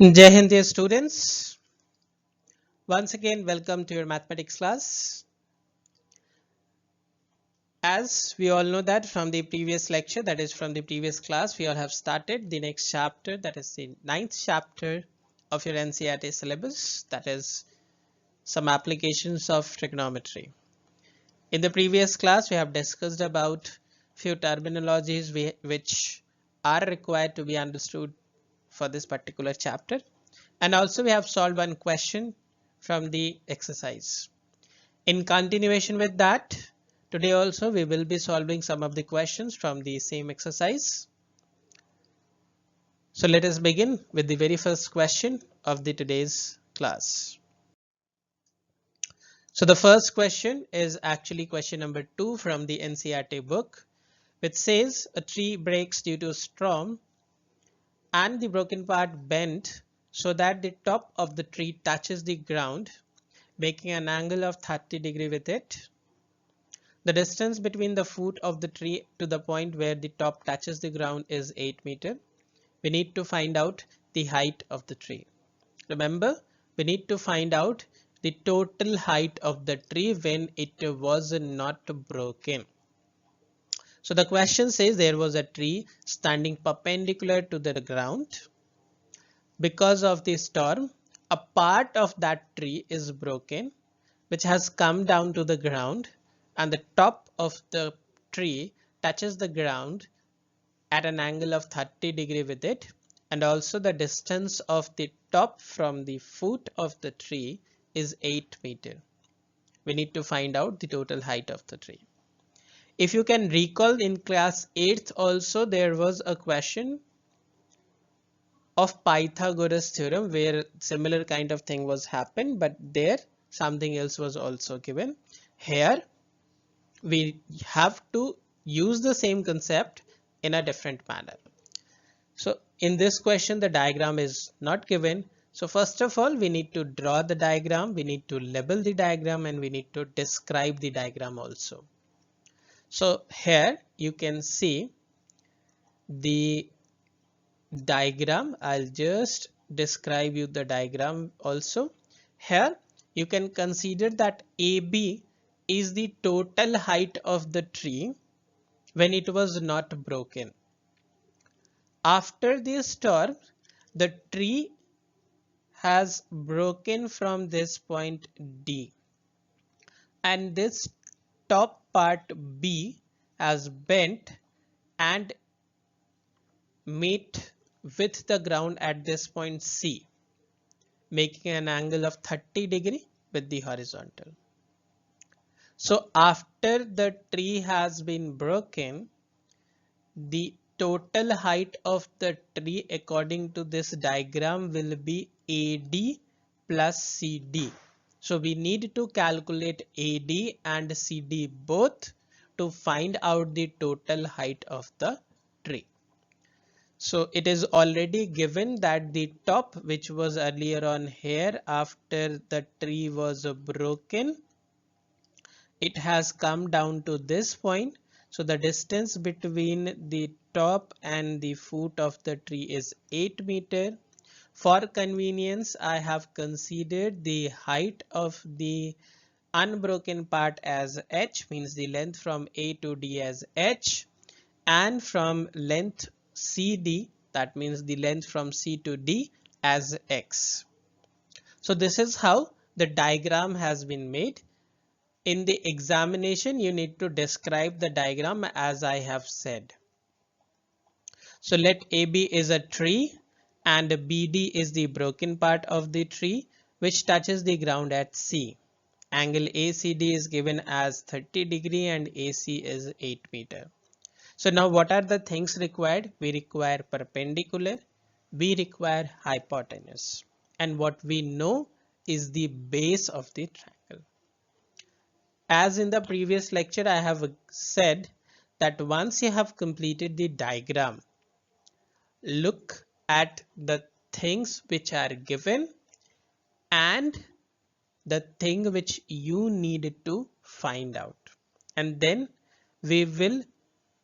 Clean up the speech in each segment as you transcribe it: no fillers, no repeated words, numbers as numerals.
Jai Hind, dear students. Once again, welcome to your mathematics class. As we all know that from the previous lecture, that is from the previous class, we all have started the next chapter, that is the ninth chapter of your NCERT syllabus, that is some applications of trigonometry. In the previous class, we have discussed about few terminologies which are required to be understood for this particular chapter. And also we have solved one question from the exercise. In continuation with that, today also we will be solving some of the questions from the same exercise. So let us begin with the very first question of the today's class. So the first question is actually question number 2 from the NCERT book, which says a tree breaks due to a storm and the broken part bent so that the top of the tree touches the ground, making an angle of 30° with it. The distance between the foot of the tree to the point where the top touches the ground is 8 meters. We need to find out the height of the tree. Remember, we need to find out the total height of the tree when it was not broken. So the question says there was a tree standing perpendicular to the ground. Because of the storm, a part of that tree is broken, which has come down to the ground, and the top of the tree touches the ground at an angle of 30° with it, and also the distance of the top from the foot of the tree is 8 meters. We need to find out the total height of the tree. If you can recall, in class 8th also there was a question of Pythagoras theorem where similar kind of thing was happened, but there something else was also given. Here we have to use the same concept in a different manner. So in this question the diagram is not given. So first of all we need to draw the diagram, we need to label the diagram, and we need to describe the diagram also. So here you can see the diagram. I'll just describe you the diagram also. Here you can consider that AB is the total height of the tree when it was not broken. After the storm, the tree has broken from this point D, and this top part B has bent and meet with the ground at this point C, making an angle of 30° with the horizontal. So after the tree has been broken, the total height of the tree according to this diagram will be AD plus CD. So we need to calculate AD and CD both to find out the total height of the tree. So it is already given that the top, which was earlier on here, after the tree was broken, it has come down to this point. So the distance between the top and the foot of the tree is 8 meters. For convenience, I have considered the height of the unbroken part as h, means the length from A to D as h, and from length CD, that means the length from C to D, as x. So this is how the diagram has been made. In the examination you need to describe the diagram as I have said. So let AB is a tree and BD is the broken part of the tree which touches the ground at C. Angle ACD is given as 30° and AC is 8 meters. So now what are the things required? We require perpendicular, we require hypotenuse, and what we know is the base of the triangle. As in the previous lecture I have said that once you have completed the diagram, look at the things which are given and the thing which you need to find out, and then we will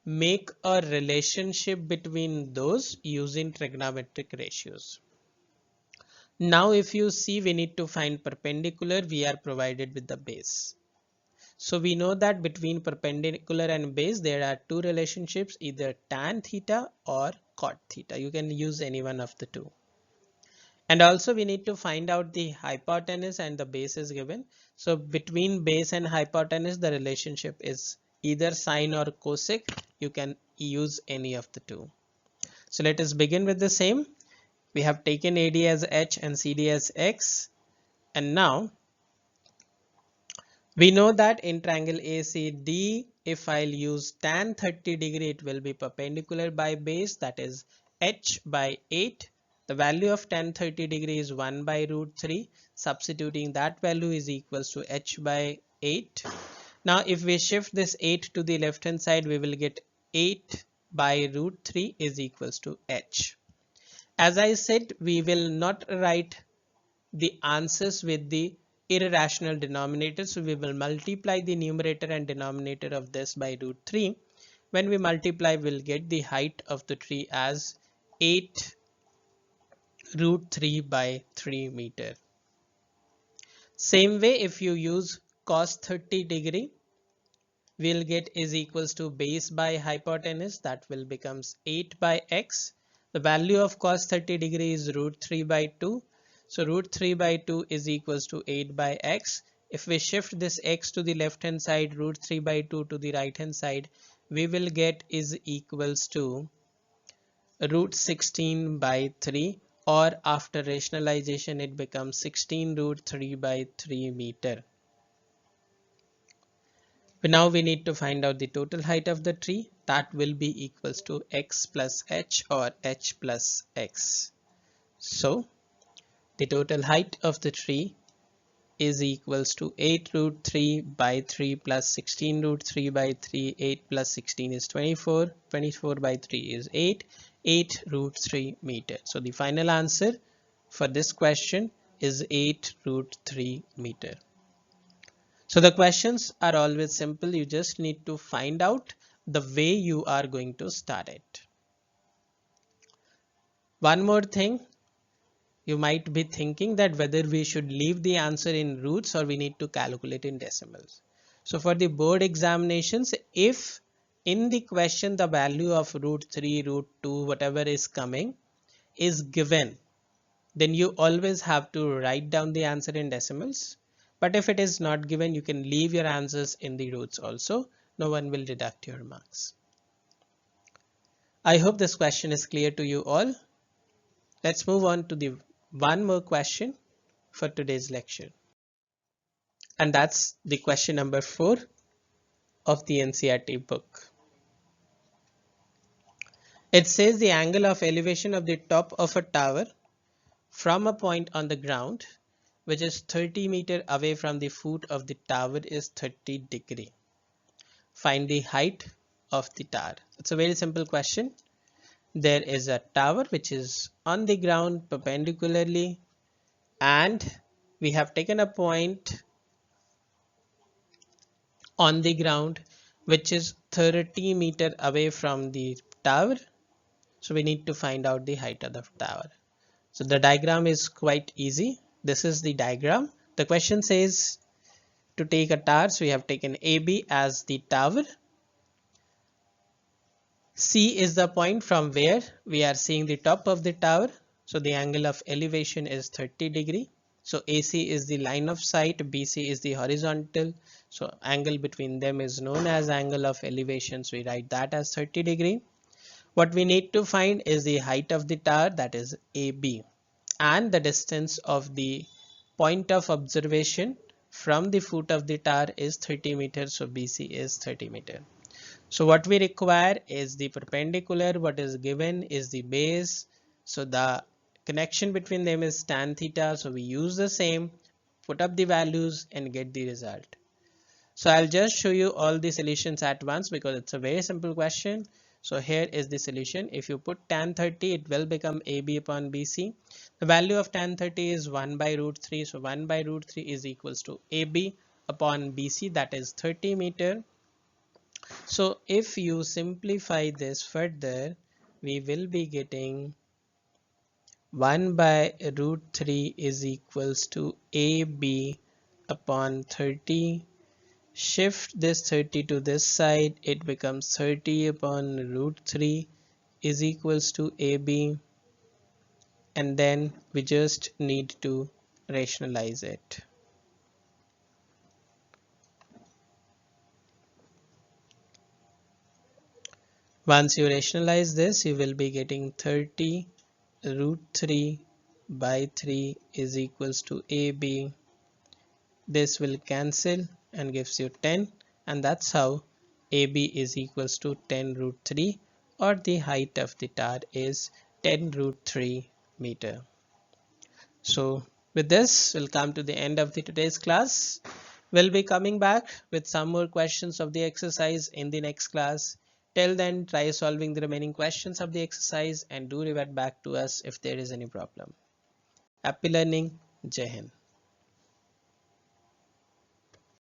make a relationship between those using trigonometric ratios. Now if you see, we need to find perpendicular, we are provided with the base. So we know that between perpendicular and base there are two relationships, either tan theta or cot theta. You can use any one of the two. And also we need to find out the hypotenuse, and the base is given. So between base and hypotenuse the relationship is either sine or cosec. You can use any of the two. So let us begin with the same. We have taken AD as h and CD as x, and now we know that in triangle ACD, if I'll use tan 30 degree, it will be perpendicular by base, that is h by 8. The value of tan 30 degree is 1 by root 3. Substituting that value is equals to h by 8. Now if we shift this 8 to the left hand side, we will get 8 by root 3 is equals to h. As I said, we will not write the answers with the irrational denominator. So we will multiply the numerator and denominator of this by root 3. When we multiply, we'll get the height of the tree as 8 root 3 by 3 meter. Same way, if you use cos 30 degree, we'll get is equals to base by hypotenuse, that will becomes 8 by x. The value of cos 30 degree is root 3 by 2. So root 3 by 2 is equals to 8 by x. If we shift this x to the left hand side, root 3 by 2 to the right hand side, we will get is equals to root 16 by 3, or after rationalization it becomes 16 root 3 by 3 meter. But now we need to find out the total height of the tree. That will be equals to x plus h or h plus x. So the total height of the tree is equals to 8 root 3 by 3 plus 16 root 3 by 3. 8 plus 16 is 24. 24 by 3 is 8. 8 root 3 meter. So the final answer for this question is 8 root 3 meter. So the questions are always simple. You just need to find out the way you are going to start it. One more thing, you might be thinking that whether we should leave the answer in roots or we need to calculate in decimals. So for the board examinations, if in the question the value of root 3, root 2, whatever is coming is given, then you always have to write down the answer in decimals. But if it is not given, you can leave your answers in the roots also. No one will deduct your marks. I hope this question is clear to you all. Let's move on to the one more question for today's lecture. And that's the question number 4 of the NCERT book. It says the angle of elevation of the top of a tower from a point on the ground which is 30 meter away from the foot of the tower is 30 degree. Find the height of the tower. It's a very simple question. There is a tower which is on the ground perpendicularly, and we have taken a point on the ground which is 30 meter away from the tower. So we need to find out the height of the tower. So the diagram is quite easy. This is the diagram. The question says to take a tower, so we have taken AB as the tower. C is the point from where we are seeing the top of the tower. So the angle of elevation is 30 degree. So AC is the line of sight, BC is the horizontal. So angle between them is known as angle of elevation. So we write that as 30 degree. What we need to find is the height of the tower, that is AB, and the distance of the point of observation from the foot of the tower is 30 meters. So BC is 30 meter. So what we require is the perpendicular. What is given is the base. So the connection between them is tan theta. So we use the same, put up the values and get the result. So I'll just show you all the solutions at once because it's a very simple question. So here is the solution. If you put tan 30, it will become AB upon BC. The value of tan 30 is 1 by root 3. So 1 by root 3 is equals to AB upon BC, that is 30 meter. So if you simplify this further, we will be getting 1 by root 3 is equals to AB upon 30. Shift this 30 to this side, it becomes 30 upon root 3 is equals to AB, and then we just need to rationalize it. Once you rationalize this, you will be getting 30 root 3 by 3 is equals to AB. This will cancel and gives you 10, and that's how AB is equals to 10 root 3, or the height of the tower is 10 root 3 meter. So with this, we'll come to the end of the today's class. We'll be coming back with some more questions of the exercise in the next class. Till then, try solving the remaining questions of the exercise and do revert back to us if there is any problem. Happy learning. Jai Hind.